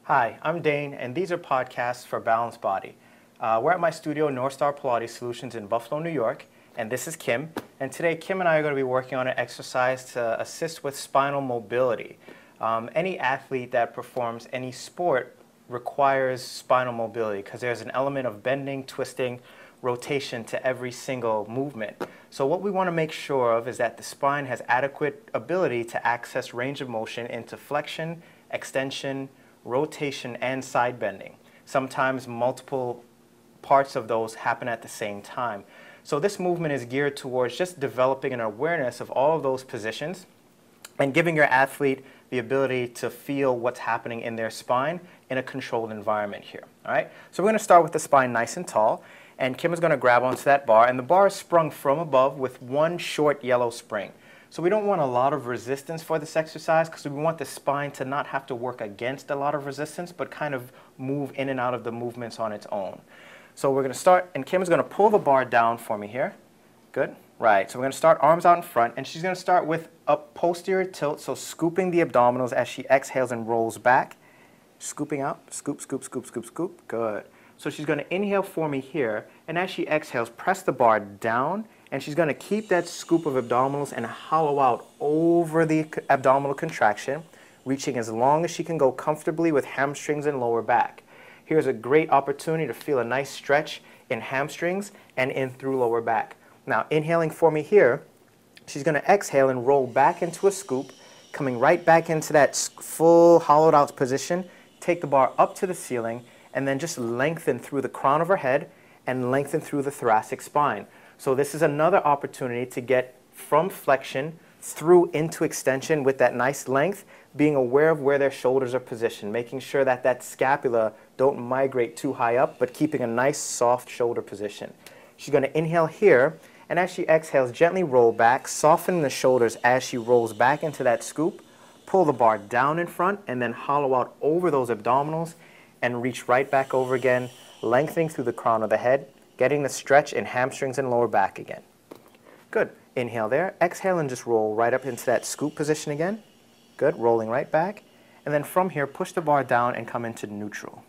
Hi, I'm Dane, and these are podcasts for Balanced Body. We're at my studio, North Star Pilates Solutions in Buffalo, New York, and this is Kim. And today, Kim and I are going to be working on an exercise to assist with spinal mobility. Any athlete that performs any sport requires spinal mobility because there's an element of bending, twisting, rotation to every single movement. So what we want to make sure of is that the spine has adequate ability to access range of motion into flexion, extension, rotation, and side bending. Sometimes multiple parts of those happen at the same time. So this movement is geared towards just developing an awareness of all of those positions and giving your athlete the ability to feel what's happening in their spine in a controlled environment here. All right? So we're going to start with the spine nice and tall, and Kim is going to grab onto that bar, and the bar is sprung from above with one short yellow spring. So we don't want a lot of resistance for this exercise because we want the spine to not have to work against a lot of resistance, but kind of move in and out of the movements on its own. So we're going to start, and Kim is going to pull the bar down for me here. Good. Right. So we're going to start arms out in front, and she's going to start with a posterior tilt, so scooping the abdominals as she exhales and rolls back. Scooping out. Scoop, scoop, scoop, scoop, scoop. Good. So she's going to inhale for me here, and as she exhales, press the bar down, and she's going to keep that scoop of abdominals and hollow out over the abdominal contraction, reaching as long as she can go comfortably with hamstrings and lower back. Here's a great opportunity to feel a nice stretch in hamstrings and in through lower back. Now, inhaling for me here, she's going to exhale and roll back into a scoop, coming right back into that full hollowed out position. Take the bar up to the ceiling, and then just lengthen through the crown of her head and lengthen through the thoracic spine. So this is another opportunity to get from flexion through into extension with that nice length, being aware of where their shoulders are positioned, making sure that that scapula don't migrate too high up, but keeping a nice soft shoulder position. She's going to inhale here, and as she exhales, gently roll back, soften the shoulders as she rolls back into that scoop, pull the bar down in front, and then hollow out over those abdominals, and reach right back over again, lengthening through the crown of the head, getting the stretch in hamstrings and lower back again. Good. Inhale there. Exhale and just roll right up into that scoop position again. Good. Rolling right back. And then from here, push the bar down and come into neutral.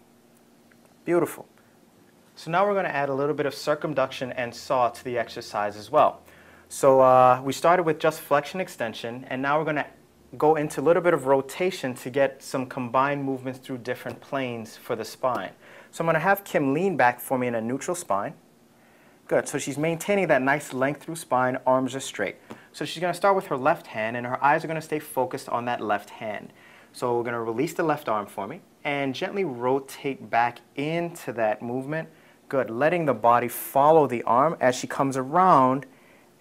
Beautiful. So now we're going to add a little bit of circumduction and saw to the exercise as well. So we started with just flexion extension, and now we're going to go into a little bit of rotation to get some combined movements through different planes for the spine. So I'm going to have Kim lean back for me in a neutral spine. Good. So she's maintaining that nice length through spine, arms are straight. So she's going to start with her left hand, and her eyes are going to stay focused on that left hand. So we're going to release the left arm for me and gently rotate back into that movement. Good. Letting the body follow the arm as she comes around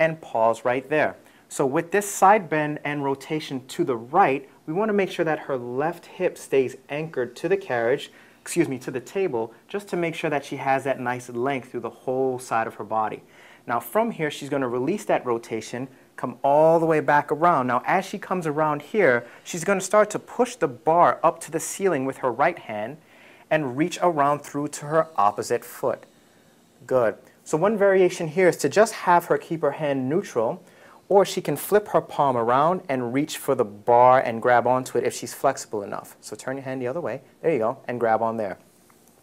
and pause right there. So with this side bend and rotation to the right, we want to make sure that her left hip stays anchored to the carriage, to the table, just to make sure that she has that nice length through the whole side of her body. Now from here, she's going to release that rotation, come all the way back around. Now as she comes around here, she's going to start to push the bar up to the ceiling with her right hand and reach around through to her opposite foot. Good. So one variation here is to just have her keep her hand neutral, or she can flip her palm around and reach for the bar and grab onto it if she's flexible enough. So turn your hand the other way. There you go. And grab on there.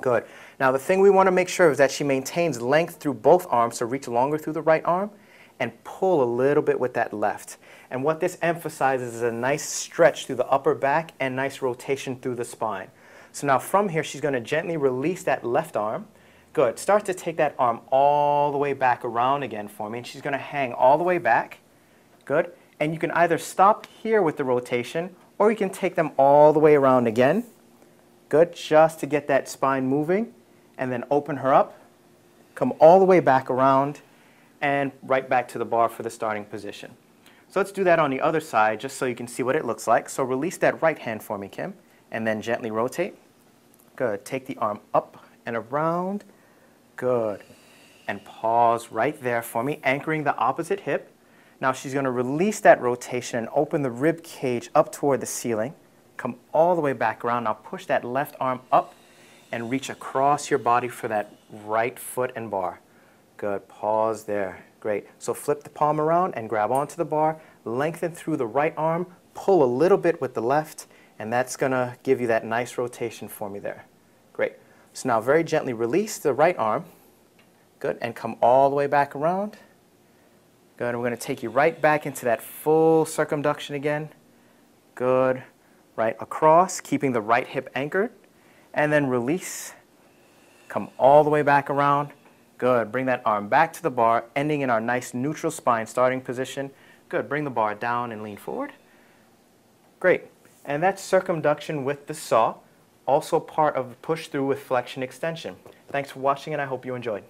Good. Now the thing we want to make sure is that she maintains length through both arms, so reach longer through the right arm and pull a little bit with that left. And what this emphasizes is a nice stretch through the upper back and nice rotation through the spine. So now from here, she's going to gently release that left arm. Good. Start to take that arm all the way back around again for me, and she's going to hang all the way back. Good. And you can either stop here with the rotation, or you can take them all the way around again. Good. Just to get that spine moving. And then open her up. Come all the way back around and right back to the bar for the starting position. So let's do that on the other side just so you can see what it looks like. So release that right hand for me, Kim. And then gently rotate. Good. Take the arm up and around. Good. And pause right there for me, anchoring the opposite hip. Now she's going to release that rotation and open the rib cage up toward the ceiling. Come all the way back around. Now push that left arm up and reach across your body for that right foot and bar. Good. Pause there. Great. So flip the palm around and grab onto the bar. Lengthen through the right arm. Pull a little bit with the left And that's going to give you that nice rotation for me there. Great. So now very gently release the right arm. Good. And come all the way back around. Good. And we're going to take you right back into that full circumduction again. Good. Right across, keeping the right hip anchored. And then release. Come all the way back around. Good. Bring that arm back to the bar, ending in our nice neutral spine starting position. Good. Bring the bar down and lean forward. Great. And that's circumduction with the saw, also part of push through with flexion extension. Thanks for watching, and I hope you enjoyed.